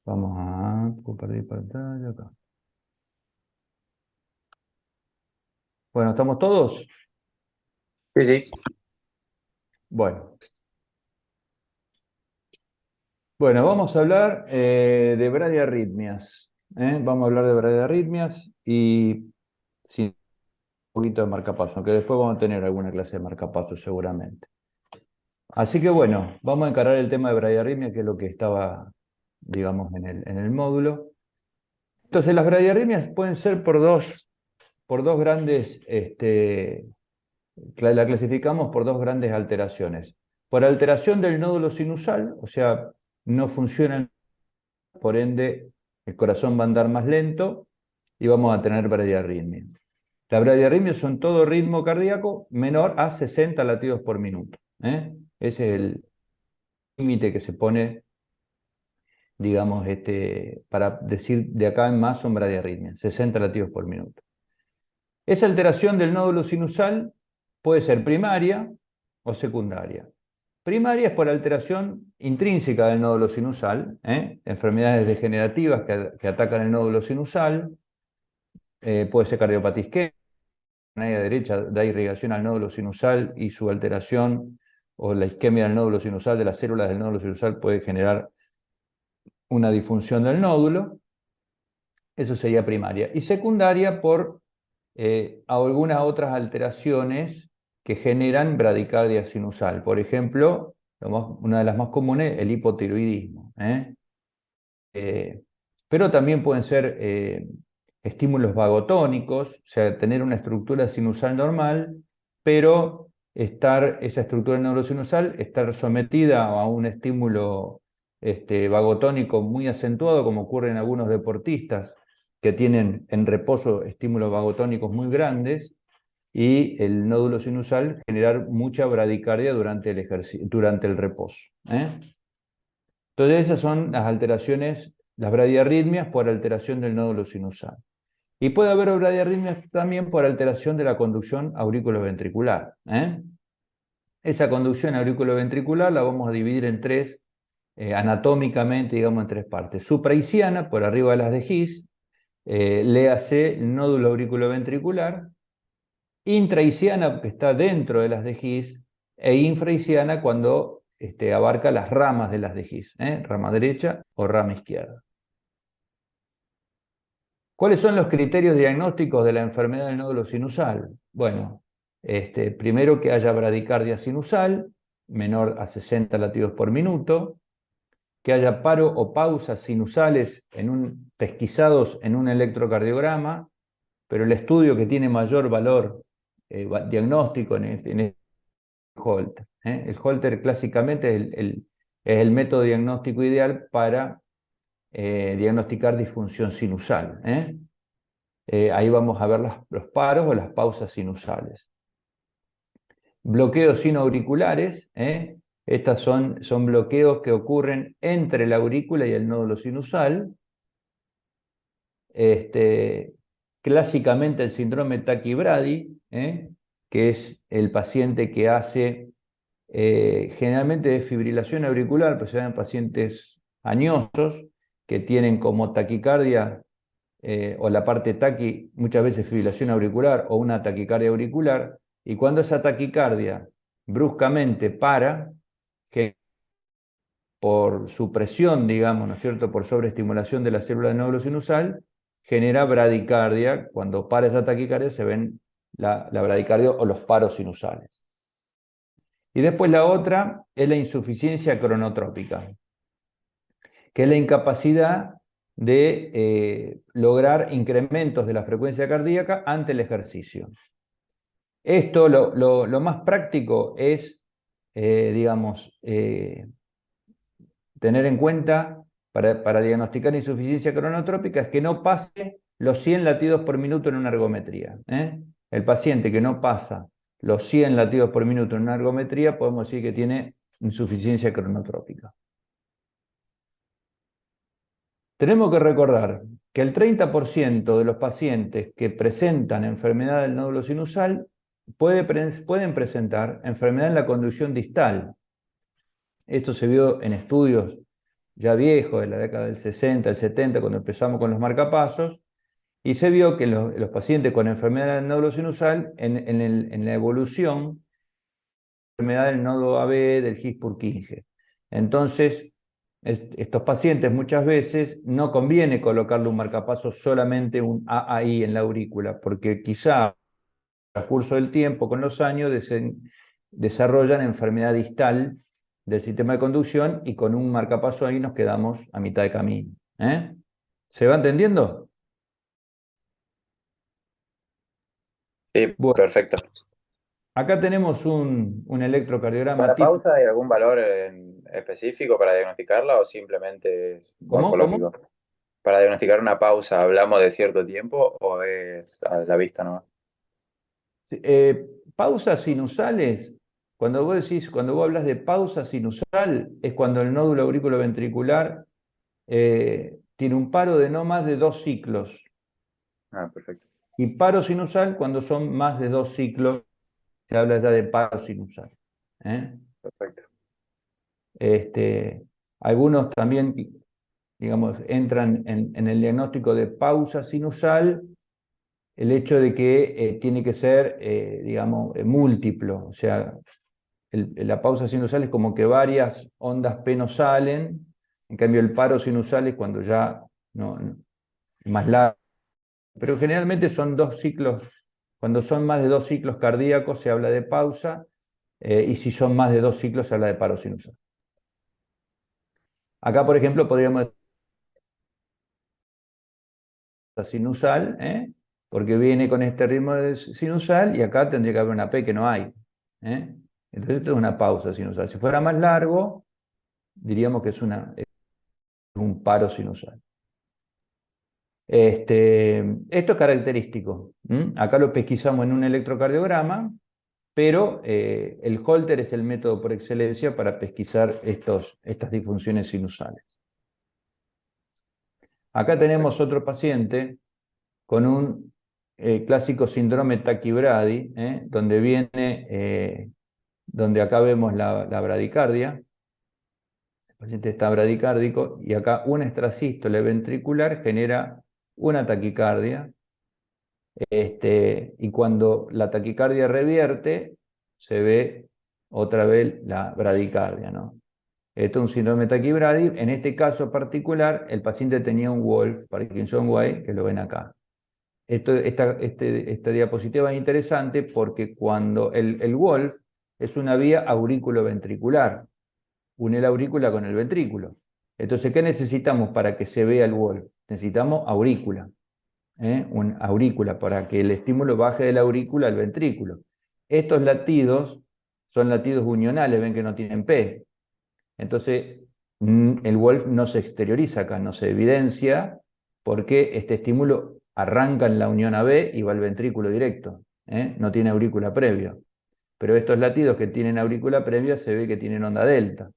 Vamos a compartir pantalla acá. Bueno, ¿estamos todos? Sí, sí. Bueno. Bueno, vamos a hablar de bradiarritmias. Vamos a hablar de bradiarritmias y sí, un poquito de marcapaso, aunque después vamos a tener alguna clase de marcapaso seguramente. Así que bueno, vamos a encarar el tema de bradiarritmia, que es lo que estaba, digamos, en el módulo. Entonces, las bradiarritmias pueden ser por dos grandes, la clasificamos por dos grandes alteraciones. Por alteración del nódulo sinusal, o sea, no funciona, por ende el corazón va a andar más lento y vamos a tener bradiarritmia. Las bradiarritmias son todo ritmo cardíaco menor a 60 latidos por minuto. Ese es el límite que se pone, digamos, para decir de acá en más son bradiarritmias, 60 latidos por minuto. Esa alteración del nódulo sinusal puede ser primaria o secundaria. Primaria es por alteración intrínseca del nódulo sinusal, enfermedades degenerativas que atacan el nódulo sinusal, puede ser cardiopatía isquémica, la derecha da irrigación al nódulo sinusal y su alteración o la isquemia del nódulo sinusal, de las células del nódulo sinusal, puede generar una disfunción del nódulo. Eso sería primaria. Y secundaria por algunas otras alteraciones que generan bradicardia sinusal. Por ejemplo, una de las más comunes, el hipotiroidismo. Pero también pueden ser estímulos vagotónicos, o sea, tener una estructura sinusal normal, pero esa estructura neurosinusal estar sometida a un estímulo vagotónico muy acentuado, como ocurre en algunos deportistas que tienen en reposo estímulos vagotónicos muy grandes, y el nódulo sinusal generar mucha bradicardia durante el reposo. Entonces esas son las alteraciones, las bradiarritmias por alteración del nódulo sinusal. Y puede haber bradiarritmias también por alteración de la conducción auriculoventricular. Esa conducción auriculoventricular la vamos a dividir en tres, anatómicamente, digamos, en tres partes. Supraisiana, por arriba de las de His, léase nódulo auriculoventricular. Intraisiana, que está dentro de las de His, e infraisiana cuando abarca las ramas de las de His, rama derecha o rama izquierda. ¿Cuáles son los criterios diagnósticos de la enfermedad del nódulo sinusal? Bueno, primero que haya bradicardia sinusal, menor a 60 latidos por minuto, que haya paro o pausas sinusales pesquisados en un electrocardiograma, pero el estudio que tiene mayor valor diagnóstico en Holter. El Holter clásicamente es el método diagnóstico ideal para diagnosticar disfunción sinusal. Ahí vamos a ver los paros o las pausas sinusales. Bloqueos sinoauriculares. Estas son bloqueos que ocurren entre la aurícula y el nódulo sinusal. Clásicamente el síndrome Tachy-Brady, que es el paciente que hace generalmente desfibrilación auricular, pues se dan pacientes añosos que tienen como taquicardia o la parte taqui, muchas veces fibrilación auricular o una taquicardia auricular, y cuando esa taquicardia bruscamente para, que por supresión, digamos, ¿no es cierto?, por sobreestimulación de la célula del nódulo sinusal, genera bradicardia. Cuando para esa taquicardia se ven la bradicardia o los paros sinusales. Y después la otra es la insuficiencia cronotrópica, que es la incapacidad de lograr incrementos de la frecuencia cardíaca ante el ejercicio. Esto, lo más práctico es, digamos, tener en cuenta para diagnosticar insuficiencia cronotrópica es que no pase los 100 latidos por minuto en una ergometría. El paciente que no pasa los 100 latidos por minuto en una ergometría, podemos decir que tiene insuficiencia cronotrópica. Tenemos que recordar que el 30% de los pacientes que presentan enfermedad del nódulo sinusal pueden presentar enfermedad en la conducción distal. Esto se vio en estudios ya viejo, de la década del 60, el 70, cuando empezamos con los marcapasos, y se vio que los pacientes con enfermedad del nódulo sinusal, en la evolución, enfermedad del nodo AB del His-Purkinje. Entonces, estos pacientes muchas veces no conviene colocarle un marcapaso solamente un AAI en la aurícula, porque quizá al curso del tiempo, con los años, desarrollan enfermedad distal del sistema de conducción y con un marcapaso ahí nos quedamos a mitad de camino. ¿Se va entendiendo? Sí, Bueno, perfecto. acá tenemos un electrocardiograma ¿Para típico. pausa hay algún valor en específico para diagnosticarla o simplemente es ¿Cómo? ¿Cómo? morfológico? ¿Para diagnosticar una pausa hablamos de cierto tiempo o es a la vista nomás? Sí, pausas sinusales, cuando vos hablas de pausa sinusal, es cuando el nódulo auriculoventricular tiene un paro de no más de 2 ciclos. Ah, perfecto. Y paro sinusal cuando son más de 2 ciclos, se habla ya de paro sinusal. ¿eh? Perfecto. Algunos también, digamos, entran en el diagnóstico de pausa sinusal el hecho de que tiene que ser, digamos, múltiplo. O sea, la pausa sinusal es como que varias ondas P no salen, en cambio el paro sinusal es cuando ya más largo. Pero generalmente son 2 ciclos, cuando son más de 2 ciclos cardíacos se habla de pausa, y si son más de 2 ciclos se habla de paro sinusal. Acá, por ejemplo, podríamos decir sinusal, porque viene con este ritmo de sinusal y acá tendría que haber una P que no hay. Entonces esto es una pausa sinusal. Si fuera más largo, diríamos que es un paro sinusal. Esto es característico. Acá lo pesquisamos en un electrocardiograma, pero el Holter es el método por excelencia para pesquisar estas disfunciones sinusales. Acá tenemos otro paciente con un clásico síndrome taquibradi, donde acá vemos la bradicardia. El paciente está bradicárdico y acá una extrasístole ventricular genera una taquicardia. Y cuando la taquicardia revierte, se ve otra vez la bradicardia, ¿no? Esto es un síndrome taquibradi. En este caso particular, el paciente tenía un Wolff, Parkinson-White, que lo ven acá. Esta diapositiva es interesante porque cuando el Wolff es una vía aurículo-ventricular, une la aurícula con el ventrículo. Entonces, ¿qué necesitamos para que se vea el Wolff? Necesitamos aurícula. Una aurícula, para que el estímulo baje de la aurícula al ventrículo. Estos latidos son latidos unionales, ven que no tienen P. Entonces, el Wolff no se exterioriza acá, no se evidencia, porque este estímulo arranca en la unión AB y va al ventrículo directo. No tiene aurícula previa. Pero estos latidos que tienen aurícula previa se ve que tienen onda delta.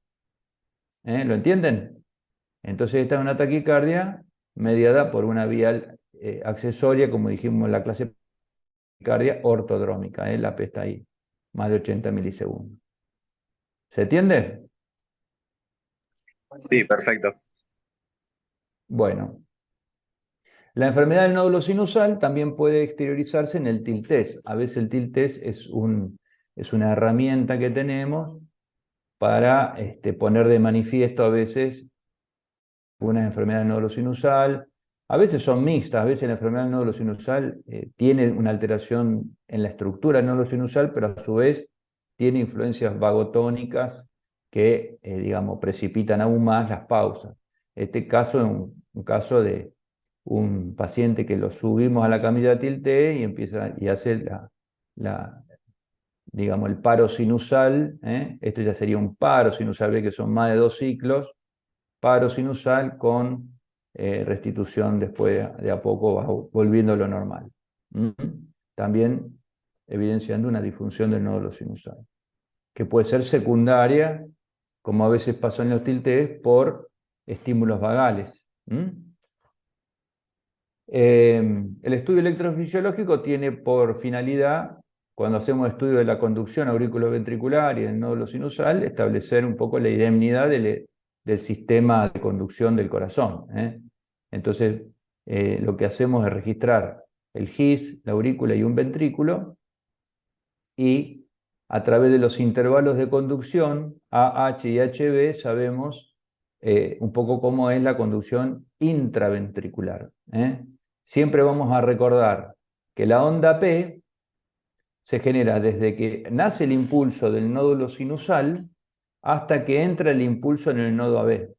¿Lo entienden? Entonces esta es una taquicardia mediada por una vía accesoria, como dijimos en la clase, taquicardia ortodrómica, la P está ahí, más de 80 milisegundos. ¿Se entiende? Sí, perfecto. Bueno, la enfermedad del nódulo sinusal también puede exteriorizarse en el tilt test. A veces el tilt test es una herramienta que tenemos para poner de manifiesto a veces una enfermedad del nódulo sinusal. A veces son mixtas, a veces la enfermedad del nódulo sinusal tiene una alteración en la estructura del nódulo sinusal, pero a su vez tiene influencias vagotónicas que, digamos, precipitan aún más las pausas. Este caso es un caso de un paciente que lo subimos a la camilla tilté y empieza y hace digamos, el paro sinusal. Esto ya sería un paro sinusal, ve que son más de 2 ciclos. Paro sinusal con restitución después de a poco va volviendo a lo normal. También evidenciando una disfunción del nódulo sinusal, que puede ser secundaria, como a veces pasa en los tiltés, por estímulos vagales. El estudio electrofisiológico tiene por finalidad, cuando hacemos estudio de la conducción auriculoventricular y del nódulo sinusal, establecer un poco la indemnidad del sistema de conducción del corazón. Entonces, lo que hacemos es registrar el GIS, la aurícula y un ventrículo, y a través de los intervalos de conducción, AH y HB, sabemos un poco cómo es la conducción intraventricular. Siempre vamos a recordar que la onda P se genera desde que nace el impulso del nódulo sinusal hasta que entra el impulso en el nodo AB.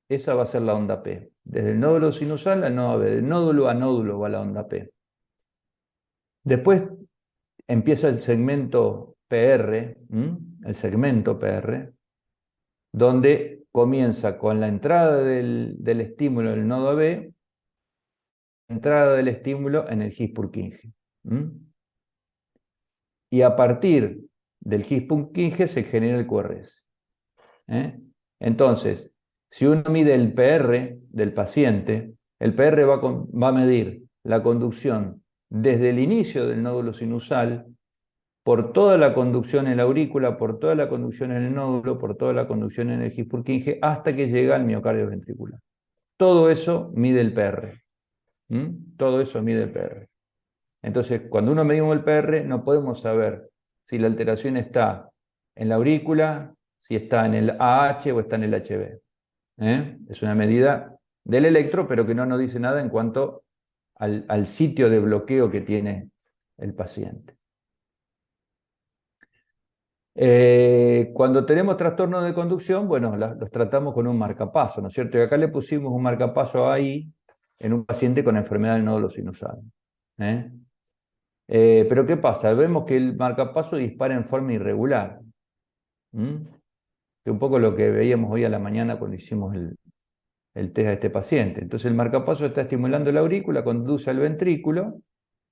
Esa va a ser la onda P. Desde el nódulo sinusal al nodo AB. De nódulo a nódulo va la onda P. Después empieza el segmento PR, el segmento PR, donde comienza con la entrada del estímulo en el nodo AB, entrada del estímulo en el GIS Purkinje. Y a partir del GIS Purkinje se genera el QRS. Entonces, si uno mide el PR del paciente, el PR va a medir la conducción desde el inicio del nódulo sinusal, por toda la conducción en la aurícula, por toda la conducción en el nódulo, por toda la conducción en el GIS Purkinje, hasta que llega al miocardio ventricular. Todo eso mide el PR. Todo eso mide el PR. Entonces, cuando uno medimos el PR, no podemos saber si la alteración está en la aurícula, si está en el AH o está en el HB. Es una medida del electro, pero que no nos dice nada en cuanto al sitio de bloqueo que tiene el paciente. Cuando tenemos trastornos de conducción, bueno, los tratamos con un marcapaso, ¿no es cierto? Y acá le pusimos un marcapaso ahí en un paciente con enfermedad del nódulo sinusal. Pero ¿qué pasa? Vemos que el marcapaso dispara en forma irregular. Que un poco lo que veíamos hoy a la mañana cuando hicimos el test a este paciente. Entonces el marcapaso está estimulando la aurícula, conduce al ventrículo,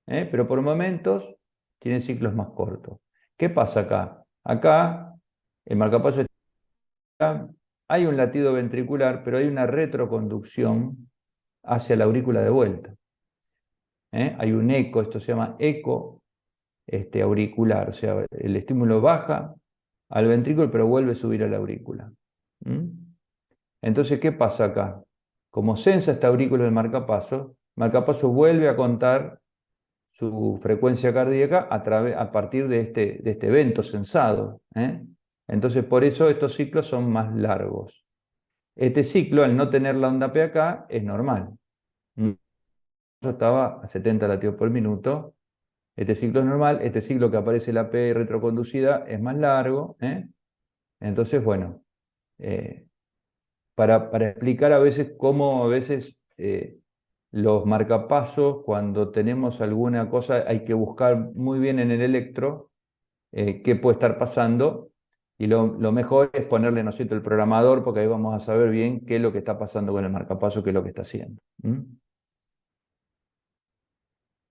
pero por momentos tiene ciclos más cortos. ¿Qué pasa acá? Acá el marcapaso está, hay un latido ventricular, pero hay una retroconducción hacia la aurícula de vuelta. Hay un eco, esto se llama eco auricular, o sea, el estímulo baja al ventrículo, pero vuelve a subir a la aurícula. Entonces, ¿qué pasa acá? Como sensa esta aurícula del marcapaso vuelve a contar su frecuencia cardíaca a partir de este evento sensado. Entonces, por eso estos ciclos son más largos. Este ciclo, al no tener la onda P acá, es normal. Estaba a 70 latidos por minuto. Este ciclo es normal. Este ciclo que aparece la P retroconducida es más largo. Entonces, bueno, para explicar a veces cómo a veces los marcapasos, cuando tenemos alguna cosa, hay que buscar muy bien en el electro qué puede estar pasando, y lo mejor es ponerle, ¿no es cierto?, el programador, porque ahí vamos a saber bien qué es lo que está pasando con el marcapaso, qué es lo que está haciendo.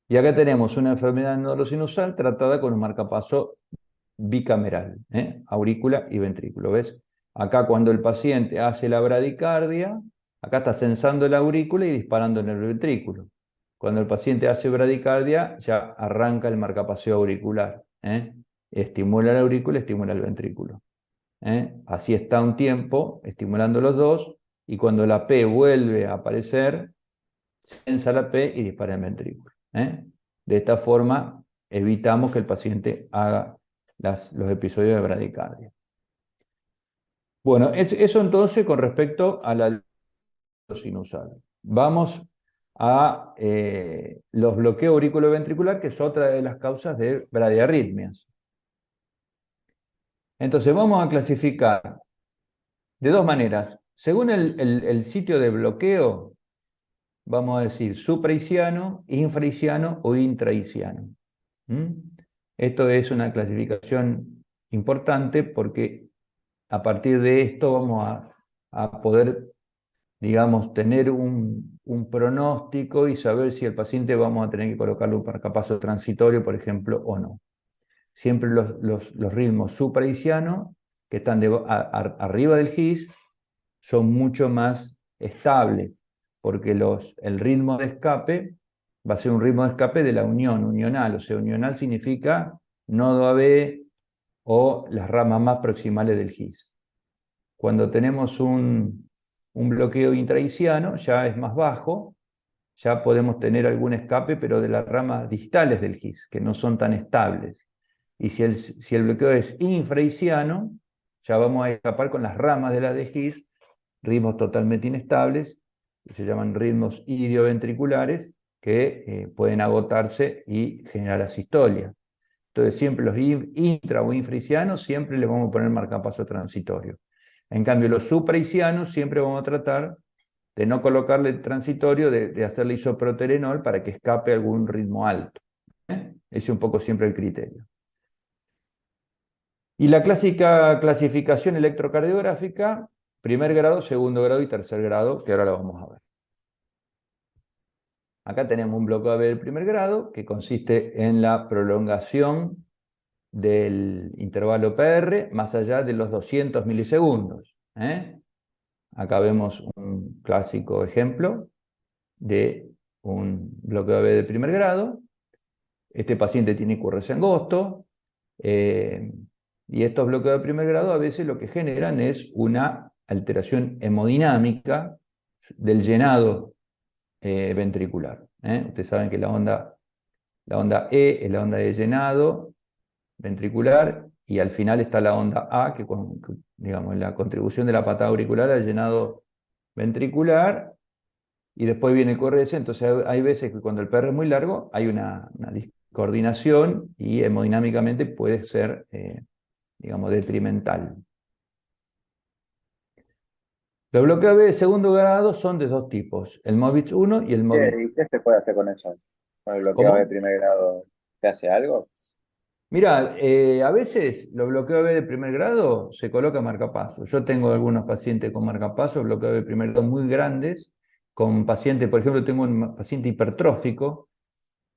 Y acá tenemos una enfermedad nódulo sinusal tratada con un marcapaso bicameral, aurícula y ventrículo, ¿ves? Acá cuando el paciente hace la bradicardia, acá está sensando la aurícula y disparando en el ventrículo. Cuando el paciente hace bradicardia, ya arranca el marcapaso auricular. Estimula la aurícula, estimula el ventrículo. Así está un tiempo estimulando los dos, y cuando la P vuelve a aparecer, sensa la P y dispara el ventrículo. De esta forma evitamos que el paciente haga los episodios de bradicardia. Bueno, eso entonces con respecto a la sinusal. Vamos a los bloqueos auriculoventricular, que es otra de las causas de bradiarritmias. Entonces vamos a clasificar de dos maneras. Según el sitio de bloqueo, vamos a decir supraisiano, infraisiano o intraisiano. Esto es una clasificación importante porque a partir de esto vamos a poder, digamos, tener un pronóstico y saber si el paciente vamos a tener que colocarle un marcapaso transitorio, por ejemplo, o no. Siempre los ritmos supraisianos, que están arriba del GIS, son mucho más estables, porque el ritmo de escape va a ser un ritmo de escape de la unión, unional. O sea, unional significa nodo AB o las ramas más proximales del GIS. cuando tenemos un bloqueo intraisiano, ya es más bajo, ya podemos tener algún escape, pero de las ramas distales del GIS, que no son tan estables. Y si el bloqueo es infraisiano, ya vamos a escapar con las ramas de la de GIS, ritmos totalmente inestables, que se llaman ritmos idioventriculares, que pueden agotarse y generar asistolia. Entonces siempre los intra o infraisianos siempre les vamos a poner marcapaso transitorio. En cambio los supraisianos siempre vamos a tratar de no colocarle el transitorio, de hacerle isoproterenol para que escape algún ritmo alto. Ese es un poco siempre el criterio. Y la clásica clasificación electrocardiográfica, primer grado, segundo grado y tercer grado, que ahora lo vamos a ver. Acá tenemos un bloqueo AB del primer grado, que consiste en la prolongación del intervalo PR más allá de los 200 milisegundos. Acá vemos un clásico ejemplo de un bloqueo AB de primer grado. Este paciente tiene IQRS angosto, y estos bloqueos de primer grado a veces lo que generan es una alteración hemodinámica del llenado ventricular. Ustedes saben que la onda E es la onda de llenado ventricular, y al final está la onda A, que digamos, la contribución de la patada auricular al llenado ventricular, y después viene el QRS. Entonces hay veces que cuando el PR es muy largo hay una discoordinación y hemodinámicamente puede ser, digamos, detrimental. Los bloqueos B de segundo grado son de dos tipos, el MOVITz 1 y el MOVITz. ¿Y qué se puede hacer con eso? ¿Con el bloqueo de ¿Cómo? primer grado? ¿Se hace algo? Mira, a veces los bloqueos B de primer grado se coloca marcapaso. Yo tengo algunos pacientes con marcapaso, bloqueos de primer grado muy grandes, con pacientes, por ejemplo, tengo un paciente hipertrófico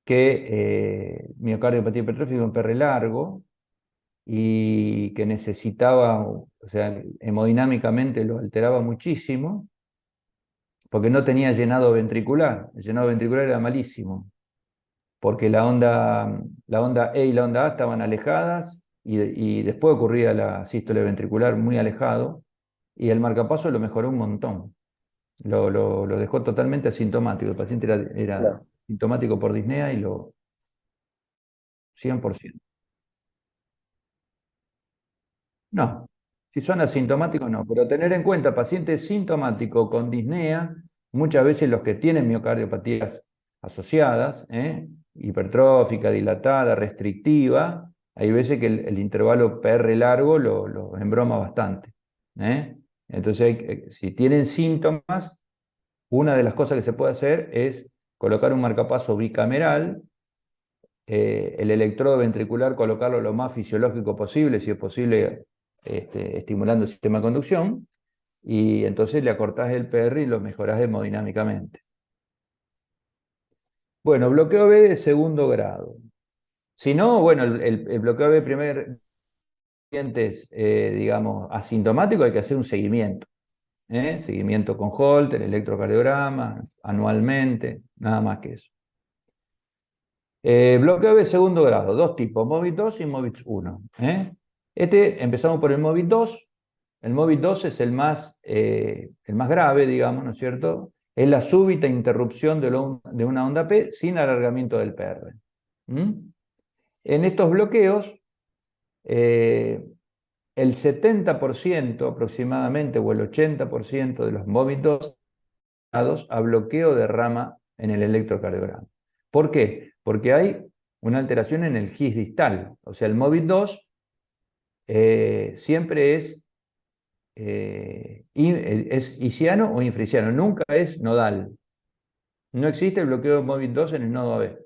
que miocardiopatía hipertrófica, un PR largo, y que necesitaba, o sea, hemodinámicamente lo alteraba muchísimo, porque no tenía llenado ventricular. El llenado ventricular era malísimo, porque la onda E y la onda A estaban alejadas, y después ocurría la sístole ventricular muy alejado, y el marcapaso lo mejoró un montón. Lo dejó totalmente asintomático. El paciente era Claro. sintomático por disnea y lo 100%. No, si son asintomáticos no, pero tener en cuenta, paciente sintomático con disnea, muchas veces los que tienen miocardiopatías asociadas, hipertrófica, dilatada, restrictiva, hay veces que el intervalo PR largo lo embroma bastante. ¿eh? Entonces, si tienen síntomas, una de las cosas que se puede hacer es colocar un marcapaso bicameral, el electrodo ventricular colocarlo lo más fisiológico posible, si es posible, estimulando el sistema de conducción, y entonces le acortás el PR y lo mejorás hemodinámicamente. Bueno, bloqueo B de segundo grado. Si no, bueno, el bloqueo B de primer pacientes, digamos, asintomático, hay que hacer un seguimiento. Seguimiento con Holter, electrocardiograma, anualmente, nada más que eso. Bloqueo B segundo grado, dos tipos, MOVIT 2 y MOVIT 1. Empezamos por el MOVIT 2. El MOVIT 2 es el más grave, digamos, ¿no es cierto? Es la súbita interrupción de una onda P sin alargamiento del PR. En estos bloqueos, el 70% aproximadamente, o el 80% de los MOVIT 2 a bloqueo de rama en el electrocardiograma. ¿Por qué? Porque hay una alteración en el GIS distal. O sea, el MOVIT 2 siempre es isiano o infrisiano, nunca es nodal. No existe el bloqueo de MOVIT 2 en el nodo AB.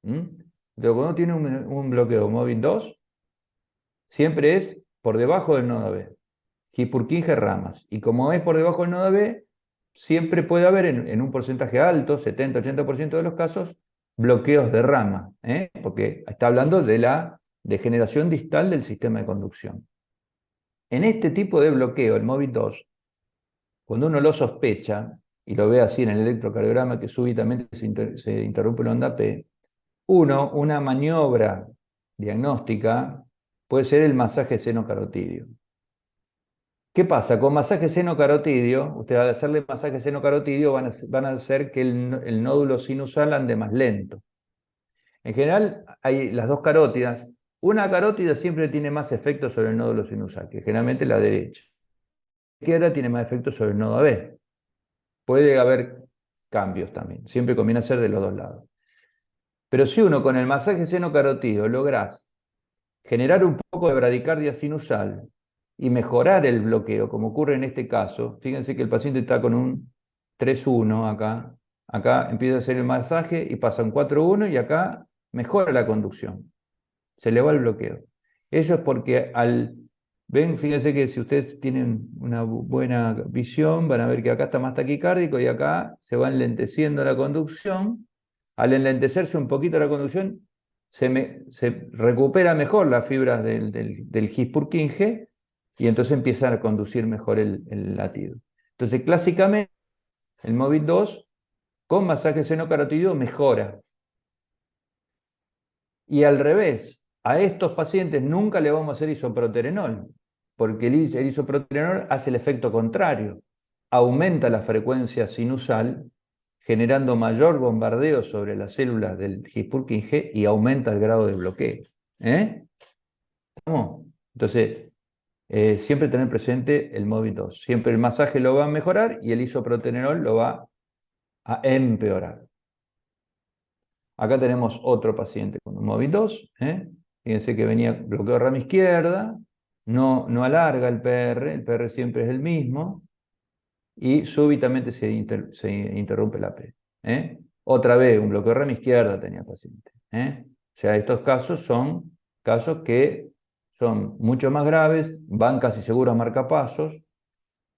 Entonces, cuando uno tiene un bloqueo MOVIT 2, siempre es por debajo del nodo AB. His-Purkinje ramas. Y como es por debajo del nodo AB, siempre puede haber en un porcentaje alto, 70-80% de los casos, bloqueos de rama, porque está hablando de la degeneración distal del sistema de conducción. En este tipo de bloqueo, el MOVIT 2, cuando uno lo sospecha, y lo ve así en el electrocardiograma que súbitamente se interrumpe la onda P, una maniobra diagnóstica puede ser el masaje seno carotidio. ¿Qué pasa? Con masaje seno-carotidio, usted al hacerle masaje seno-carotidio van a hacer que el nódulo sinusal ande más lento. En general, hay las dos carótidas. Una carótida siempre tiene más efecto sobre el nódulo sinusal, que generalmente la derecha. La izquierda tiene más efecto sobre el nodo AB. Puede haber cambios también. Siempre conviene hacer de los dos lados. Pero si uno con el masaje seno-carotidio logras generar un poco de bradicardia sinusal y mejorar el bloqueo, como ocurre en este caso, fíjense que el paciente está con un 3-1 acá. Acá empieza a hacer el masaje y pasa un 4-1 y acá mejora la conducción. Se le va el bloqueo. Eso es porque ven, fíjense que si ustedes tienen una buena visión, van a ver que acá está más taquicárdico y acá se va enlenteciendo la conducción. Al enlentecerse un poquito la conducción, se recupera mejor las fibras del gis Purkinje y entonces empieza a conducir mejor el latido. Entonces, clásicamente, el Movit 2 con masaje seno-carotidio mejora. Y al revés, a estos pacientes nunca le vamos a hacer isoproterenol, porque el isoproterenol hace el efecto contrario, aumenta la frecuencia sinusal, generando mayor bombardeo sobre las células del His-Purkinje y aumenta el grado de bloqueo. ¿Estamos? Entonces, siempre tener presente el Movit 2. Siempre el masaje lo va a mejorar y el isoproterenol lo va a empeorar. Acá tenemos otro paciente con un Movit 2. Fíjense que venía bloqueo de rama izquierda, no alarga el PR siempre es el mismo, y súbitamente se interrumpe la P. Otra vez, un bloqueo de rama izquierda tenía el paciente. O sea, estos casos son casos que son mucho más graves, van casi seguros a marcapasos,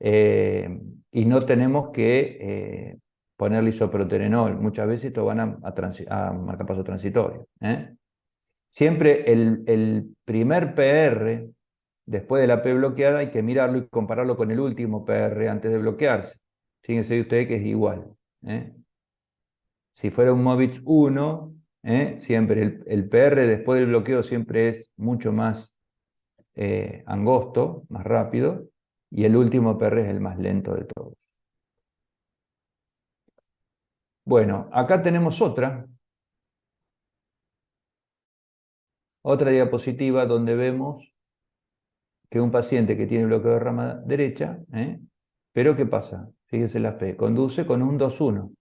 y no tenemos que ponerle isoproterenol. Muchas veces esto van a marcapaso transitorio. Siempre el primer PR, después de la P bloqueada, hay que mirarlo y compararlo con el último PR antes de bloquearse. Fíjense ustedes que es igual. Si fuera un Movitz 1, siempre el PR después del bloqueo siempre es mucho más angosto, más rápido, y el último PR es el más lento de todos. Bueno, acá tenemos otra diapositiva donde vemos que un paciente que tiene bloqueo de rama derecha, pero ¿qué pasa? Fíjese la P, conduce con un 2-1.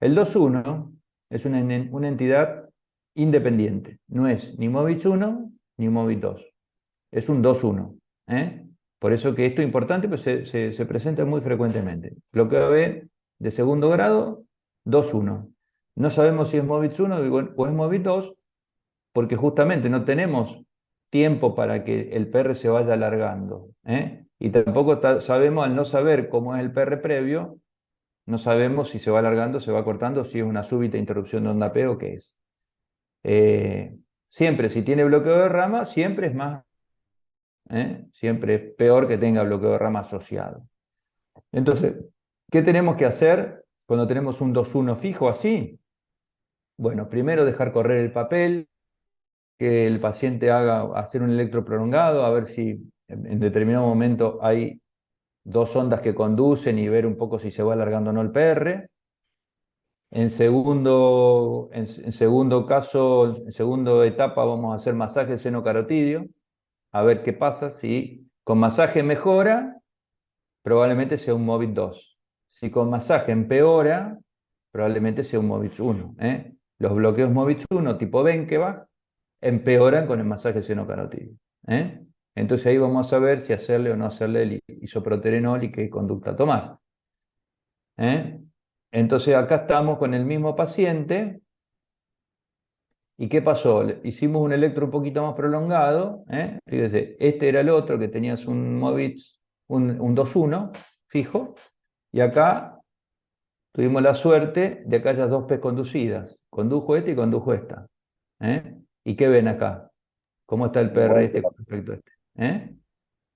El 2-1 es una entidad independiente, no es ni Movitz 1 ni Movitz 2, es un 2-1. Por eso que esto es importante, pues se presenta muy frecuentemente. Bloqueo B de segundo grado, 2-1. No sabemos si es Movitz 1 o es Movitz 2, porque justamente no tenemos tiempo para que el PR se vaya alargando. Y tampoco sabemos, al no saber cómo es el PR previo, no sabemos si se va alargando, se va cortando, si es una súbita interrupción de onda P o qué es. Siempre, si tiene bloqueo de rama, siempre es más, siempre es peor que tenga bloqueo de rama asociado. Entonces, ¿qué tenemos que hacer cuando tenemos un 2-1 fijo así? Bueno, primero dejar correr el papel, que el paciente hacer un electro prolongado, a ver si en determinado momento hay dos ondas que conducen y ver un poco si se va alargando o no el PR. En segundo caso, en segunda etapa, vamos a hacer masaje seno-carotidio, a ver qué pasa. Si con masaje mejora, probablemente sea un Movitz 2. Si con masaje empeora, probablemente sea un Movitz 1. Los bloqueos Movitz 1 tipo Benkebach empeoran con el masaje seno-carotidio. Entonces ahí vamos a saber si hacerle o no hacerle el isoproterenol y qué conducta tomar. Entonces acá estamos con el mismo paciente. ¿Y qué pasó? Hicimos un electro un poquito más prolongado. Fíjese, este era el otro que tenías un Movitz, un 2-1 fijo. Y acá tuvimos la suerte de que haya dos P conducidas. Condujo esta y condujo esta. ¿Y qué ven acá? ¿Cómo está el PR este con respecto a este?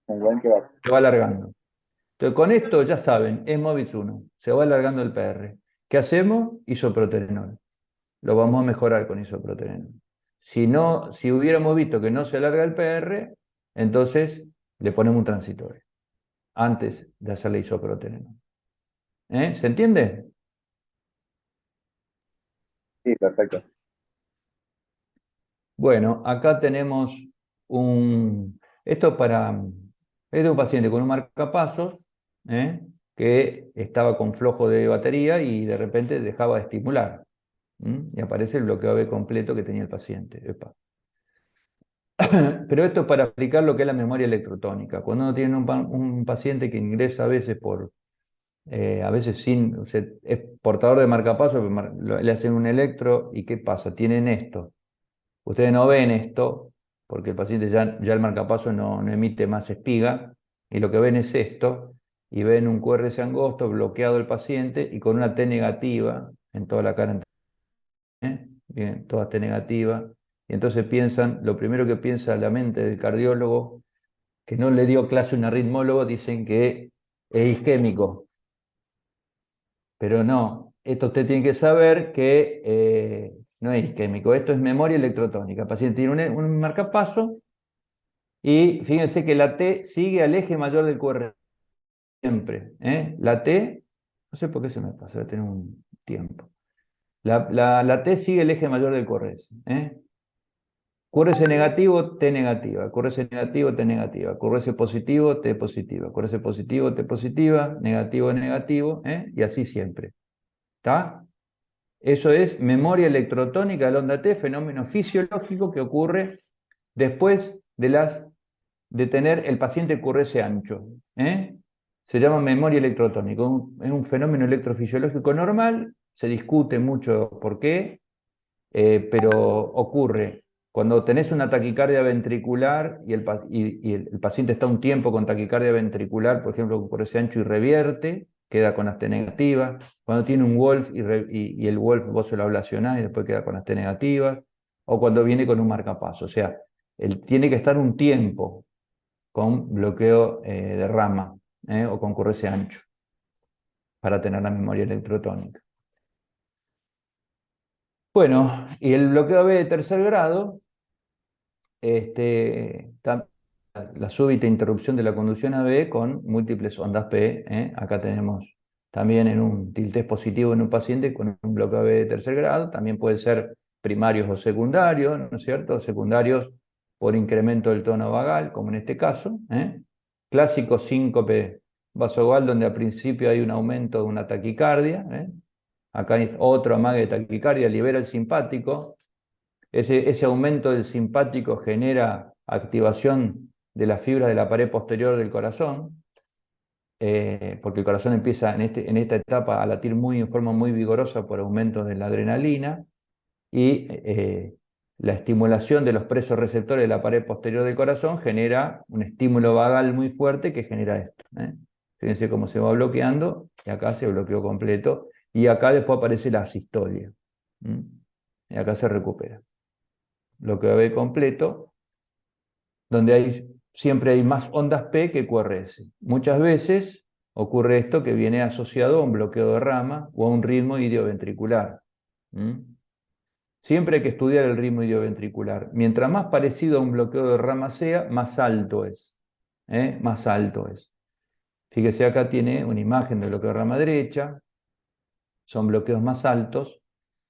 Se va alargando. Entonces, con esto ya saben, es Movitz 1, se va alargando el PR. ¿Qué hacemos? Isoproterenol. Lo vamos a mejorar con isoproterenol. Si hubiéramos visto que no se alarga el PR, entonces le ponemos un transitorio. antes de hacer la isoproterenol. ¿Se entiende? Sí, perfecto. Bueno, acá tenemos esto este es un paciente con un marcapasos, ¿eh? Que estaba con flojo de batería y de repente dejaba de estimular. Y aparece el bloqueo AB completo que tenía el paciente. Epa. Pero esto es para explicar lo que es la memoria electrotónica. Cuando uno tiene un paciente que ingresa a veces a veces sin, o sea, es portador de marcapasos, le hacen un electro y ¿qué pasa? Tienen esto. Ustedes no ven esto, porque el paciente ya el marcapaso no emite más espiga, y lo que ven es esto, y ven un QRS angosto bloqueado el paciente y con una T negativa en toda la cara. Bien, toda T negativa. Y entonces piensan, lo primero que piensa la mente del cardiólogo, que no le dio clase a un arritmólogo, dicen que es isquémico. Pero no, esto usted tiene que saber que no es isquémico, esto es memoria electrotónica. El paciente tiene un marcapaso y fíjense que la T sigue al eje mayor del QR siempre. La T, no sé por qué se me pasa, voy a tener un tiempo. La T sigue el eje mayor del QRS. QRS negativo, T negativa. QRS negativo, T negativa. QRS positivo, T positiva. QRS positivo, T positiva. Negativo, negativo. Y así siempre. ¿Está? Eso es memoria electrotónica de la onda T, fenómeno fisiológico que ocurre después de tener el paciente QRS ancho. Se llama memoria electrotónica. Es un fenómeno electrofisiológico normal, se discute mucho por qué, pero ocurre cuando tenés una taquicardia ventricular y el paciente está un tiempo con taquicardia ventricular, por ejemplo, por ese ancho y revierte, queda con las T negativas. Cuando tiene un Wolf y el Wolf vos se lo ablacionás y después queda con las T negativas. O cuando viene con un marcapaso. O sea, él tiene que estar un tiempo con bloqueo de rama o con QRS ancho para tener la memoria electrotónica. Bueno, y el bloqueo B de tercer grado, la súbita interrupción de la conducción AB con múltiples ondas P. Acá tenemos también en un tiltés positivo en un paciente con un bloqueo AB de tercer grado. También puede ser primarios o secundarios, ¿no es cierto? Secundarios por incremento del tono vagal, como en este caso. Clásico síncope vasovagal, donde al principio hay un aumento de una taquicardia. Acá hay otro amague de taquicardia, libera el simpático. Ese aumento del simpático genera activación de la fibra de la pared posterior del corazón, porque el corazón empieza en esta etapa a latir en forma muy vigorosa por aumento de la adrenalina, y la estimulación de los presorreceptores de la pared posterior del corazón genera un estímulo vagal muy fuerte que genera esto. Fíjense cómo se va bloqueando, y acá se bloqueó completo, y acá después aparece la asistolia. Y acá se recupera. Bloqueo B completo, donde siempre hay más ondas P que QRS. Muchas veces ocurre esto que viene asociado a un bloqueo de rama o a un ritmo idioventricular. Siempre hay que estudiar el ritmo idioventricular. Mientras más parecido a un bloqueo de rama sea, más alto es. Más alto es. Fíjese, acá tiene una imagen de bloqueo de rama derecha. Son bloqueos más altos,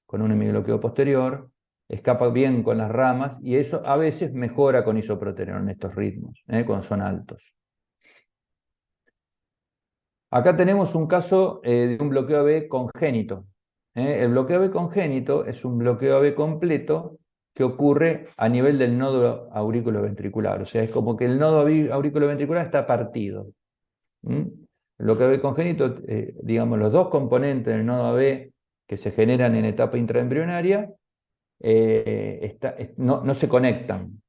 con un hemibloqueo posterior. Escapa bien con las ramas y eso a veces mejora con isoproterenol en estos ritmos, cuando son altos. Acá tenemos un caso de un bloqueo AB congénito. El bloqueo AB congénito es un bloqueo AB completo que ocurre a nivel del nodo auriculoventricular. O sea, es como que el nodo auriculoventricular está partido. El bloqueo AB congénito, digamos, los dos componentes del nodo AB que se generan en etapa intraembrionaria no se conectan.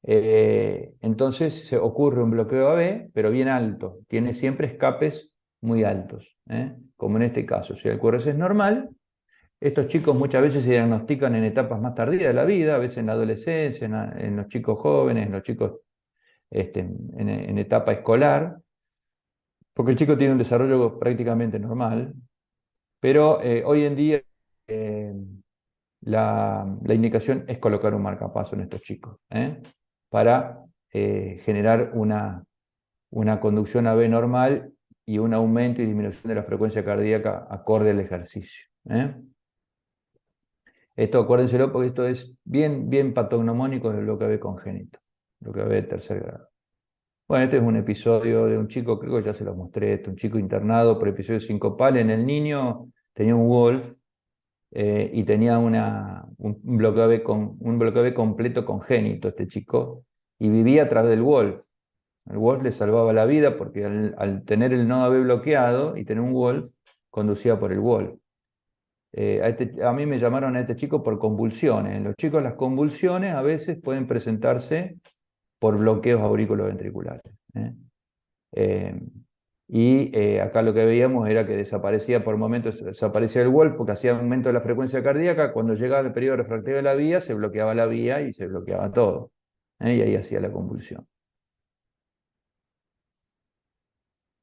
Entonces se ocurre un bloqueo AB, pero bien alto. Tiene siempre escapes muy altos, como en este caso. Si el QRS es normal, estos chicos muchas veces se diagnostican en etapas más tardías de la vida, a veces en la adolescencia, en los chicos jóvenes, en los chicos en etapa escolar, porque el chico tiene un desarrollo prácticamente normal, pero hoy en día la indicación es colocar un marcapaso en estos chicos, para generar una una conducción AB normal y un aumento y disminución de la frecuencia cardíaca acorde al ejercicio. Esto acuérdenselo porque esto es bien, bien patognomónico del bloque AB congénito, bloque AB de tercer grado. Bueno, este es un episodio de un chico, creo que ya se lo mostré, un chico internado por episodio sincopal. En el niño tenía un Wolf y tenía un bloqueo AB completo congénito, este chico, y vivía a través del Wolf. El Wolf le salvaba la vida porque al tener el nodo AB bloqueado y tener un Wolf, conducía por el Wolf. A mí me llamaron a este chico por convulsiones. En los chicos las convulsiones a veces pueden presentarse por bloqueos auriculoventriculares. Acá lo que veíamos era que desaparecía por momentos, desaparecía el Wolf porque hacía aumento de la frecuencia cardíaca. Cuando llegaba el periodo refractario de la vía, se bloqueaba la vía y se bloqueaba todo. Y ahí hacía la convulsión.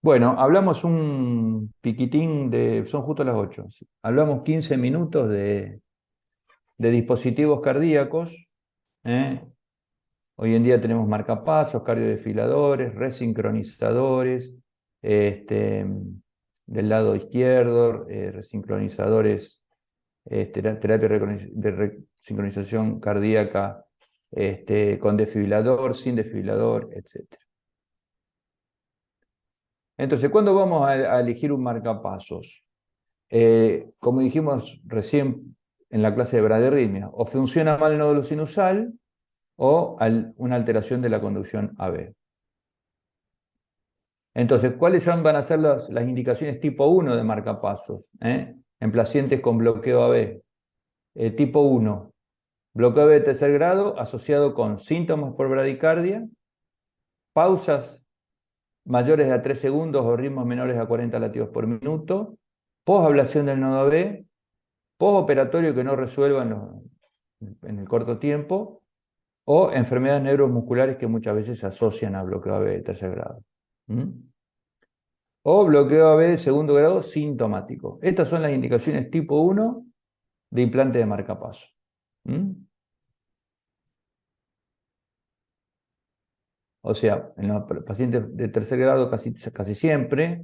Bueno, hablamos un piquitín son justo las 8. Hablamos 15 minutos de dispositivos cardíacos. Hoy en día tenemos marcapasos, cardiodesfibriladores, resincronizadores, del lado izquierdo, resincronizadores, terapia de resincronización cardíaca con desfibrilador, sin desfibrilador, etc. Entonces, ¿cuándo vamos a elegir un marcapasos? Como dijimos recién en la clase de bradyarritmia, o funciona mal el nódulo sinusal o una alteración de la conducción AB. Entonces, ¿cuáles van a ser las indicaciones tipo 1 de marcapasos en pacientes con bloqueo AB? Tipo 1, bloqueo AB de tercer grado asociado con síntomas por bradicardia, pausas mayores a 3 segundos o ritmos menores a 40 latidos por minuto, posablación del nodo AB, postoperatorio que no resuelvan en el corto tiempo, o enfermedades neuromusculares que muchas veces se asocian a bloqueo AB de tercer grado. O bloqueo AB de segundo grado sintomático. Estas son las indicaciones tipo 1 de implante de marcapaso. O sea, en los pacientes de tercer grado casi siempre,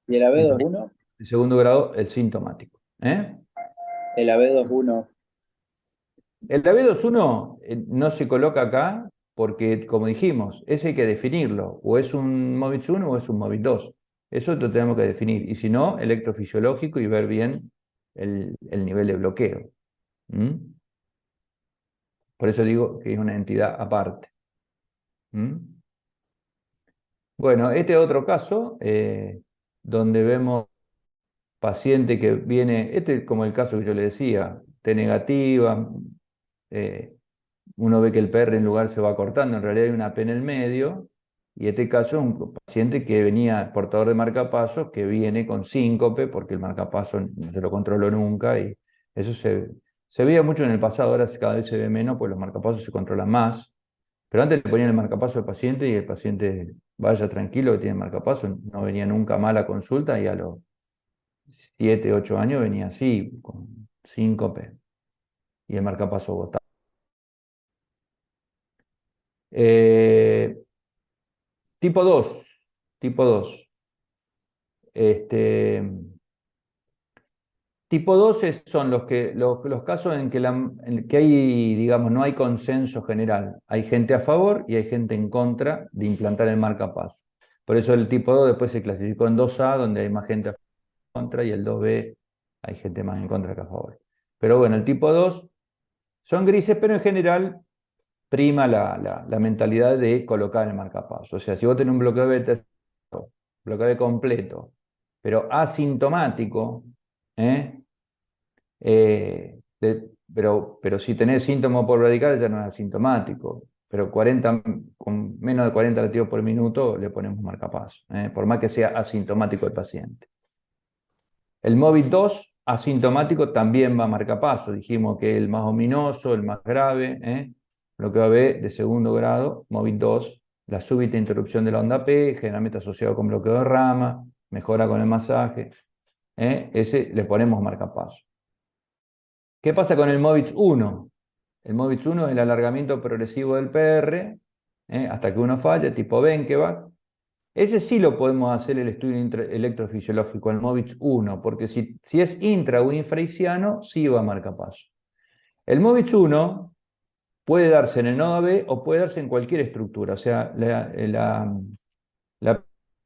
¿Y el y AB21? de segundo grado el sintomático. El AB21. El AB21 no se coloca acá porque, como dijimos, ese hay que definirlo. O es un MOVIX 1 o es un MOVIX 2. Eso lo tenemos que definir. Y si no, electrofisiológico y ver bien el nivel de bloqueo. Por eso digo que es una entidad aparte. Bueno, este es otro caso donde vemos paciente que viene, este es como el caso que yo le decía, T negativa, uno ve que el PR en lugar se va cortando, en realidad hay una P en el medio, y este caso es un paciente que venía portador de marcapasos, que viene con síncope, porque el marcapaso no se lo controló nunca, y eso se veía mucho en el pasado, ahora cada vez se ve menos, pues los marcapasos se controlan más, pero antes le ponían el marcapaso al paciente y el paciente vaya tranquilo que tiene marcapaso, no venía nunca mal a consulta y a los 7, 8 años venía así, con síncope, y el marcapaso botado. Eh, tipo 2, tipo 2. Tipo 2 son los casos en que hay, digamos, no hay consenso general. Hay gente a favor y hay gente en contra de implantar el marcapaso. Por eso el tipo 2 después se clasificó en 2A, donde hay más gente a favor y contra, y el 2B hay gente más en contra que a favor. Pero bueno, el tipo 2 son grises, pero en general prima la mentalidad de colocar el marcapaso. O sea, si vos tenés un bloqueo de completo, pero asintomático, pero si tenés síntomas por radical ya no es asintomático. Pero con menos de 40 latidos por minuto le ponemos marcapaso, por más que sea asintomático el paciente. El MOVIX 2 asintomático también va a marcapaso. Dijimos que el más ominoso, el más grave, bloqueo AB de segundo grado, MOVIX 2, la súbita interrupción de la onda P, generalmente asociado con bloqueo de rama, mejora con el masaje. Ese le ponemos marcapaso. ¿Qué pasa con el MOVIX 1? El MOVIX 1 es el alargamiento progresivo del PR, hasta que uno falle, tipo Benkevac. Ese sí lo podemos hacer el estudio electrofisiológico, el MOVIX 1, porque si es intra o infraisiano, sí va a marcapaso. El MOVIX 1 puede darse en el nodo B o puede darse en cualquier estructura. O sea, la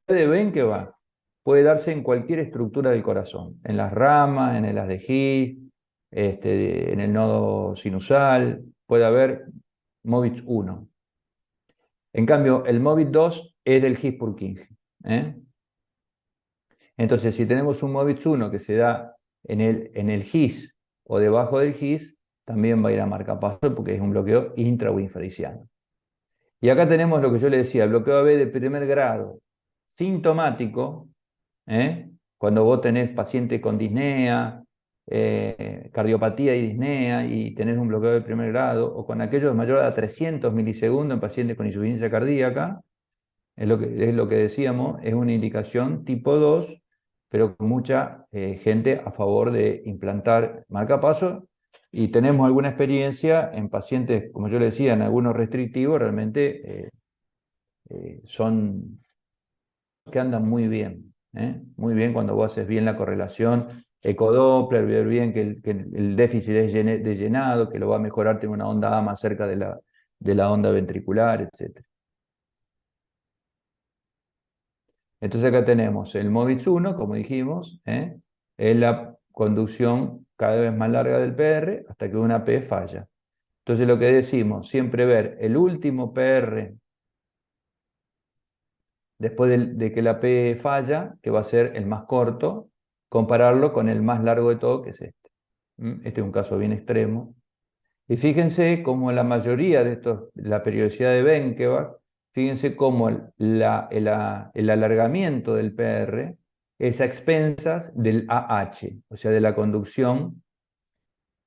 de Ben que va puede darse en cualquier estructura del corazón, en las ramas, en el haz de His, en el nodo sinusal, puede haber MOVIX 1. En cambio, el MOVIX 2 es del His-Purkinje. Entonces, si tenemos un MOVIX 1 que se da en el His o debajo del His, también va a ir a marcapaso porque es un bloqueo intra o infrariciano. Y acá tenemos lo que yo le decía, el bloqueo AB de primer grado, sintomático, cuando vos tenés paciente con disnea, cardiopatía y disnea y tenés un bloqueo de primer grado, o con aquellos mayor a 300 milisegundos en pacientes con insuficiencia cardíaca, es lo que decíamos, es una indicación tipo 2, pero con mucha gente a favor de implantar marcapaso. Y tenemos alguna experiencia en pacientes, como yo le decía, en algunos restrictivos, realmente son que andan muy bien. Muy bien cuando vos haces bien la correlación, ecodoppler, ver bien que el déficit es de llenado, que lo va a mejorar, tiene una onda A más cerca de la onda ventricular, etc. Entonces acá tenemos el MOVIX 1, como dijimos, es la conducción cada vez más larga del PR hasta que una P falla. Entonces lo que decimos, siempre ver el último PR después de que la P falla, que va a ser el más corto, compararlo con el más largo de todo, que es este. Este es un caso bien extremo. Y fíjense cómo la mayoría de estos, la periodicidad de Benkebach, fíjense cómo el alargamiento del PR es a expensas del AH, o sea, de la conducción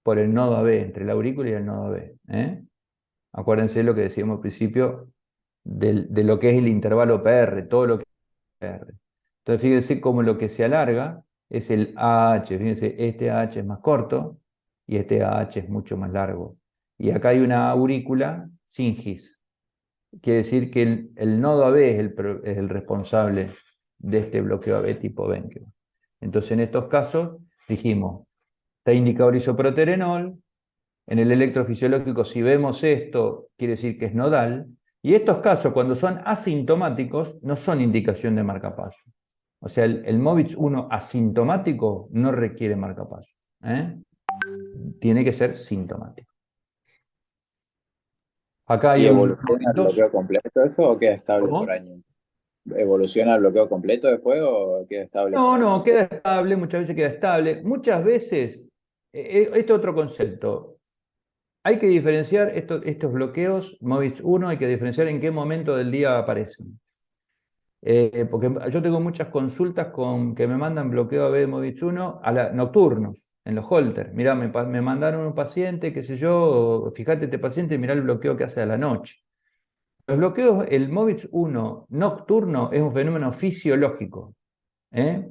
por el nodo AB, entre la aurícula y el nodo AB. Acuérdense lo que decíamos al principio de lo que es el intervalo PR, todo lo que es PR. Entonces, fíjense cómo lo que se alarga es el AH. Fíjense, este AH es más corto y este AH es mucho más largo. Y acá hay una aurícula sin His. Quiere decir que el nodo AB es el responsable de este bloqueo AB tipo Benkema. Entonces, en estos casos, dijimos, está indicador isoproterenol. En el electrofisiológico, si vemos esto, quiere decir que es nodal. Y estos casos, cuando son asintomáticos, no son indicación de marcapaso. O sea, el MOVIX 1 asintomático no requiere marcapaso. Tiene que ser sintomático. Acá hay ¿Y unos evoluciona el momentos. bloqueo completo eso o queda estable por ¿Cómo? año? ¿Evoluciona el bloqueo completo después o queda estable por No, año? no, queda estable, muchas veces queda estable. Muchas veces, este otro concepto, hay que diferenciar estos bloqueos, MOVIX 1, hay que diferenciar en qué momento del día aparecen. Porque yo tengo muchas consultas que me mandan bloqueo AB de MOVIX 1 nocturnos, en los holter. Mirá, me mandaron un paciente, qué sé yo, fíjate este paciente, mirá el bloqueo que hace a la noche. Los bloqueos, el MOVIX 1 nocturno es un fenómeno fisiológico.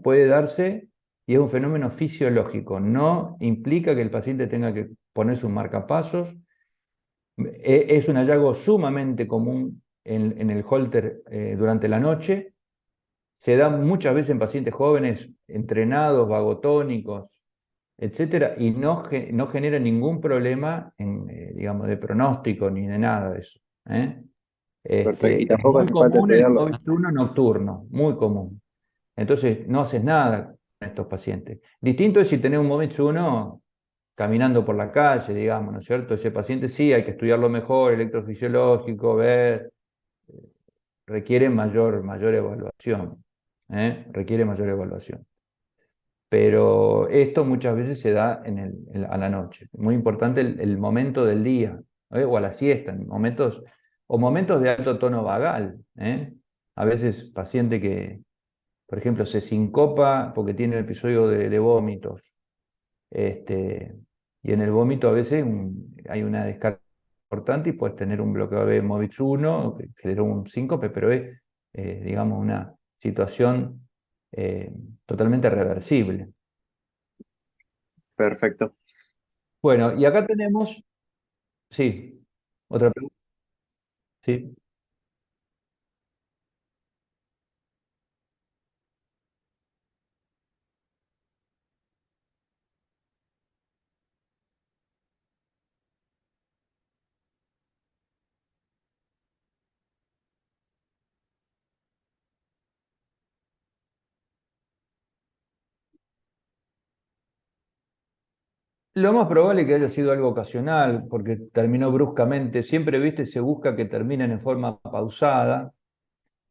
Puede darse y es un fenómeno fisiológico. No implica que el paciente tenga que poner sus marcapasos. Es un hallazgo sumamente común en el holter durante la noche. Se da muchas veces en pacientes jóvenes, entrenados, vagotónicos, etcétera, y no genera ningún problema digamos, de pronóstico ni de nada de eso. Perfecto. Y Es tampoco muy hace falta común el estudiarlo. COVID 1 nocturno, muy común. Entonces, no haces nada con estos pacientes. Distinto es si tenés un MOVIX 1 caminando por la calle, digamos, ¿no es cierto? Ese paciente sí hay que estudiarlo mejor, electrofisiológico, ver, requiere mayor evaluación. Requiere mayor evaluación. Pero esto muchas veces se da a la noche. Muy importante el momento del día, o a la siesta, momentos de alto tono vagal. A veces paciente que, por ejemplo, se sincopa porque tiene un episodio de vómitos. Este, y en el vómito a veces hay una descarga importante y puedes tener un bloqueo de MOVIX 1 que generó un síncope, pero es, digamos, una situación totalmente reversible. Perfecto. Bueno, y acá tenemos, sí, otra pregunta, sí. Lo más probable es que haya sido algo ocasional, porque terminó bruscamente. Siempre, viste, se busca que terminen en forma pausada,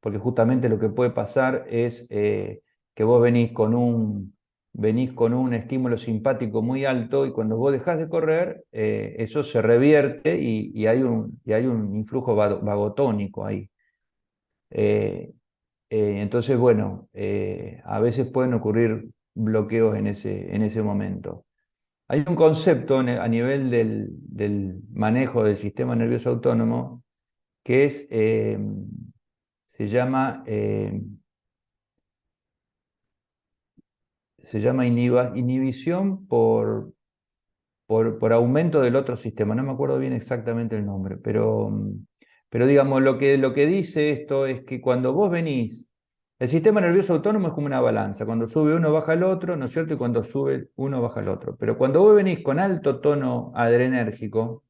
porque justamente lo que puede pasar es que vos venís con un estímulo simpático muy alto y cuando vos dejás de correr, eso se revierte y hay un influjo vagotónico ahí. Eh, entonces, bueno, a veces pueden ocurrir bloqueos en ese momento. Hay un concepto a nivel del manejo del sistema nervioso autónomo que se llama, inhibición por aumento del otro sistema. No me acuerdo bien exactamente el nombre, pero digamos, lo que dice esto es que cuando vos venís, el sistema nervioso autónomo es como una balanza. Cuando sube uno, baja el otro, ¿no es cierto? Y cuando sube uno, baja el otro. Pero cuando vos venís con alto tono adrenérgico,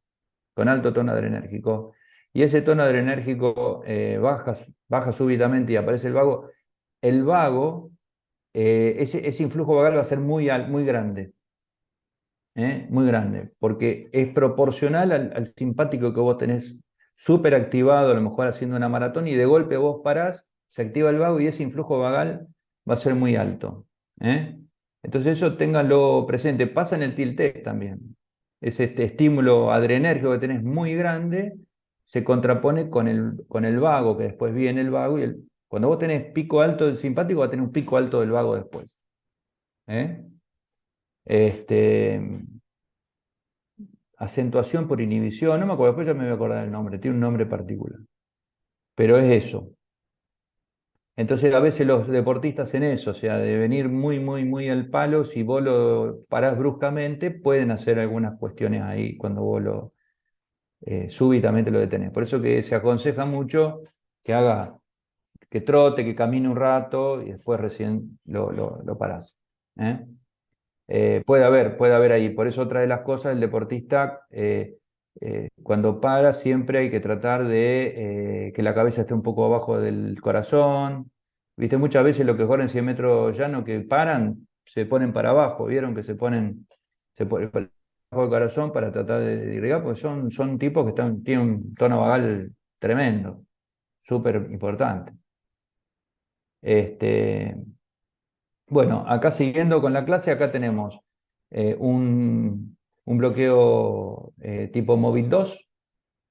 y ese tono adrenérgico baja súbitamente y aparece el vago, ese influjo vagal va a ser muy grande. Muy grande, porque es proporcional al simpático que vos tenés súper activado, a lo mejor haciendo una maratón, y de golpe vos parás, se activa el vago y ese influjo vagal va a ser muy alto. ¿eh? Entonces eso ténganlo presente. Pasa en el tilt también. Es este estímulo adrenérgico que tenés muy grande, se contrapone con el vago, que después viene el vago, cuando vos tenés pico alto del simpático, va a tener un pico alto del vago después. ¿eh? Este, Acentuación por inhibición, no me acuerdo, después ya me voy a acordar el nombre, tiene un nombre particular, pero es eso. Entonces a veces los deportistas hacen eso, o sea, de venir muy al palo, si vos lo parás bruscamente, pueden hacer algunas cuestiones ahí cuando vos súbitamente lo detenés. Por eso que se aconseja mucho que que trote, que camine un rato y después recién lo parás. ¿eh? Puede haber ahí. Por eso otra de las cosas, el deportista, cuando para, siempre hay que tratar de que la cabeza esté un poco abajo del corazón. Viste, muchas veces los que corren 100 metros llano que paran, se ponen para abajo, vieron que se ponen para abajo del corazón para tratar de irrigar, porque son tipos que tienen un tono vagal tremendo, súper importante. Este, bueno, acá siguiendo con la clase, acá tenemos eh, un, un bloqueo tipo MOVID 2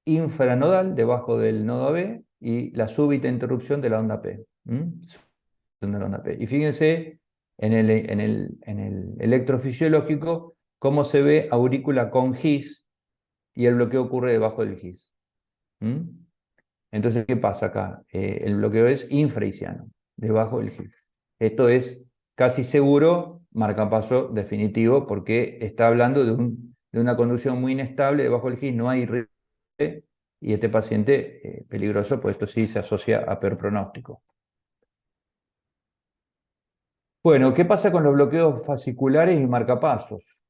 infranodal debajo del nodo B y la súbita interrupción de la onda P. De la onda P. Y fíjense en el electrofisiológico cómo se ve aurícula con GIS y el bloqueo ocurre debajo del GIS. Entonces, ¿qué pasa acá? El bloqueo es infraisiano, debajo del GIS. Esto es casi seguro marcapaso definitivo porque está hablando de una conducción muy inestable, debajo del GIS no hay red y este paciente peligroso, pues esto sí se asocia a peor pronóstico. Bueno, ¿qué pasa con los bloqueos fasciculares y marcapasos?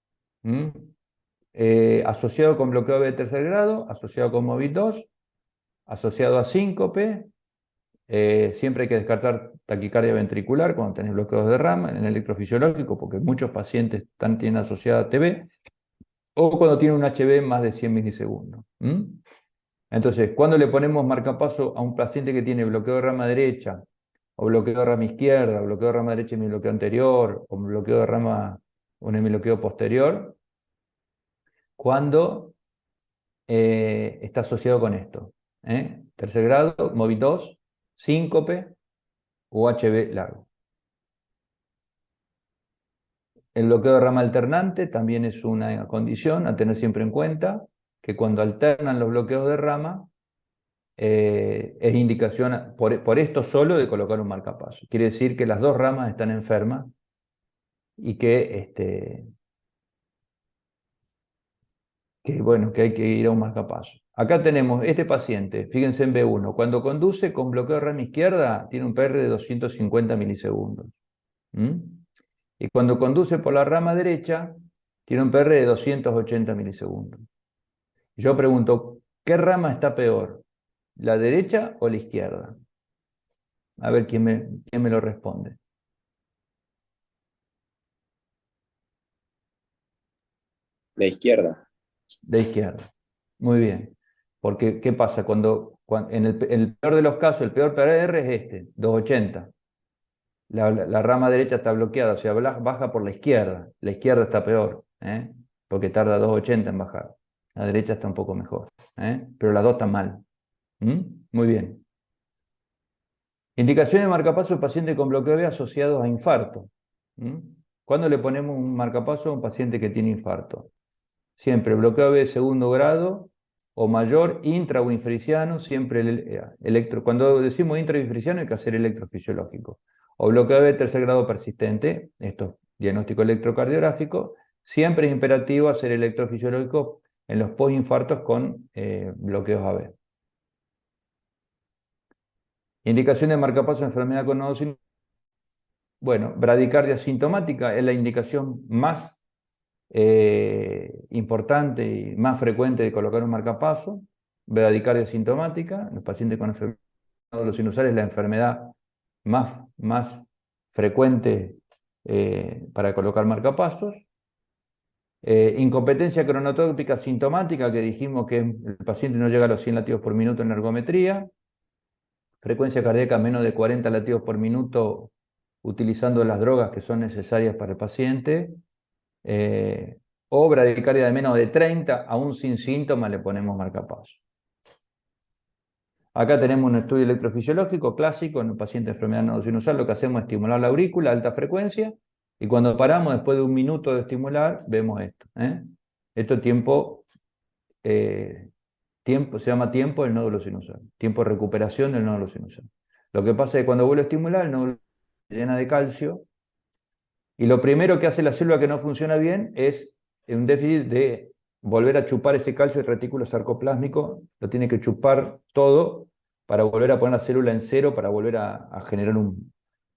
¿Mm? Asociado con bloqueo de tercer grado, asociado con MOVID 2, asociado a síncope. Siempre hay que descartar taquicardia ventricular cuando tenés bloqueos de rama en el electrofisiológico, porque muchos pacientes tienen asociada TB, o cuando tienen un HB más de 100 milisegundos. Entonces, cuando le ponemos marcapaso a un paciente que tiene bloqueo de rama derecha, o bloqueo de rama izquierda, o bloqueo de rama derecha y bloqueo anterior, o bloqueo de rama un hemibloqueo posterior, cuando está asociado con esto. Tercer grado, MOVID 2, síncope o HB largo. El bloqueo de rama alternante también es una condición a tener siempre en cuenta, que cuando alternan los bloqueos de rama, es indicación por esto solo de colocar un marcapaso. Quiere decir que las dos ramas están enfermas y bueno, que hay que ir a un marcapaso. Acá tenemos este paciente, fíjense en B1, cuando conduce con bloqueo de rama izquierda tiene un PR de 250 milisegundos. Y cuando conduce por la rama derecha tiene un PR de 280 milisegundos. Yo pregunto, ¿qué rama está peor? ¿La derecha o la izquierda? A ver quién me lo responde. La izquierda. De izquierda. Muy bien. Porque, ¿qué pasa? En el peor de los casos, el peor PR es este, 280. La rama derecha está bloqueada, o sea, baja por la izquierda. La izquierda está peor, ¿eh? Porque tarda 280 en bajar. La derecha está un poco mejor, ¿eh? Pero las dos están mal. ¿Mm? Muy bien. Indicaciones de marcapaso de paciente con bloqueo B asociados a infarto. ¿Mm? ¿Cuándo le ponemos un marcapaso a un paciente que tiene infarto? Siempre bloqueo B de segundo grado o mayor, intra o infriciano, siempre cuando decimos intra o infriciano hay que hacer electrofisiológico. O bloqueo B de tercer grado persistente, esto es diagnóstico electrocardiográfico, siempre es imperativo hacer electrofisiológico en los postinfartos con bloqueos AB. Indicación de marcapaso de enfermedad con nodo sinusal. Bueno, bradicardia sintomática es la indicación más importante y más frecuente de colocar un marcapaso. Bradicardia sintomática, los pacientes con enfermedad de nódulos sinusales es la enfermedad más frecuente para colocar marcapasos. Incompetencia cronotópica sintomática, que dijimos que el paciente no llega a los 100 latidos por minuto en ergometría. Frecuencia cardíaca menos de 40 latidos por minuto utilizando las drogas que son necesarias para el paciente. O bradicardia de menos de 30, aún sin síntomas le ponemos marcapaso. Acá tenemos un estudio electrofisiológico clásico en un paciente de enfermedad nodo sinusal. Lo que hacemos es estimular la aurícula a alta frecuencia y cuando paramos después de un minuto de estimular, vemos esto. Esto se llama tiempo del nódulo sinusal, tiempo de recuperación del nódulo sinusal. Lo que pasa es que cuando vuelve a estimular, el nódulo se llena de calcio y lo primero que hace la célula que no funciona bien es un déficit de volver a chupar ese calcio del retículo sarcoplásmico, lo tiene que chupar todo para volver a poner la célula en cero, para volver a generar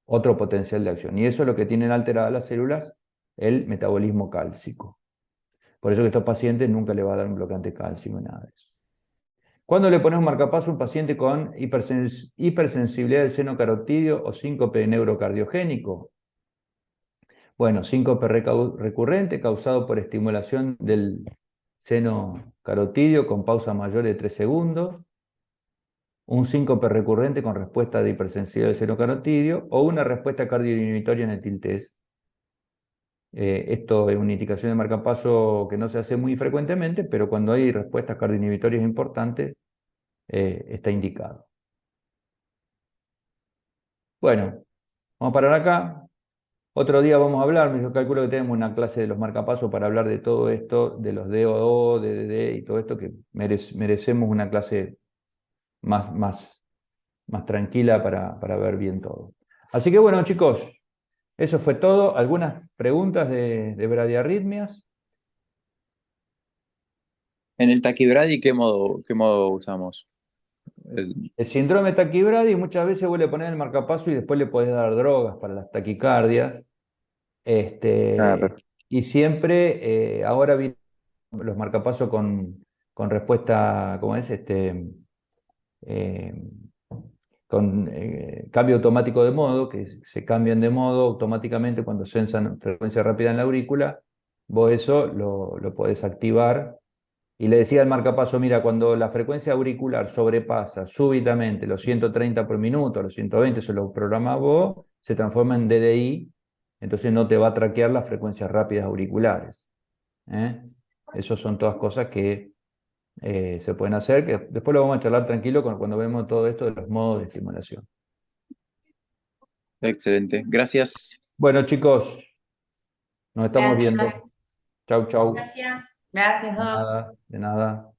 otro potencial de acción. Y eso es lo que tienen alteradas las células, el metabolismo cálcico. Por eso que a estos pacientes nunca le va a dar un bloqueante cálcico ni nada de eso. ¿Cuándo le ponemos marcapaso a un paciente con hipersensibilidad del seno carotidio o síncope neurocardiogénico? Bueno, síncope recurrente causado por estimulación del seno carotidio con pausa mayor de 3 segundos, un síncope recurrente con respuesta de hipersensibilidad del seno carotidio o una respuesta cardioinhibitoria en el TIL-TES. Esto es una indicación de marcapaso que no se hace muy frecuentemente, pero cuando hay respuestas cardioinhibitorias importantes, está indicado. Bueno, vamos a parar acá. Otro día vamos a hablar, yo calculo que tenemos una clase de los marcapasos para hablar de todo esto, de los DOO, DDD y todo esto, que merecemos una clase más tranquila para ver bien todo. Así que bueno, chicos, eso fue todo. ¿Algunas preguntas de bradiarritmias? En el taquibradi, qué modo usamos? El síndrome de taquibradi muchas veces vos le ponés el marcapaso y después le podés dar drogas para las taquicardias. Perfecto. Y siempre, ahora vienen los marcapasos con respuesta, ¿cómo es? Eh, con cambio automático de modo, que se cambian de modo automáticamente cuando sensan frecuencia rápida en la aurícula. Vos eso lo podés activar. Y le decía al marcapaso, mira, cuando la frecuencia auricular sobrepasa súbitamente los 130 por minuto, los 120, se lo programás vos, se transforma en DDI, entonces no te va a traquear las frecuencias rápidas auriculares. Esas son todas cosas que se pueden hacer, que después lo vamos a charlar tranquilo cuando vemos todo esto de los modos de estimulación. Excelente. Gracias. Bueno, chicos, nos estamos Gracias. viendo. Chau, chau. Gracias. Gracias, De Doc. nada, de nada.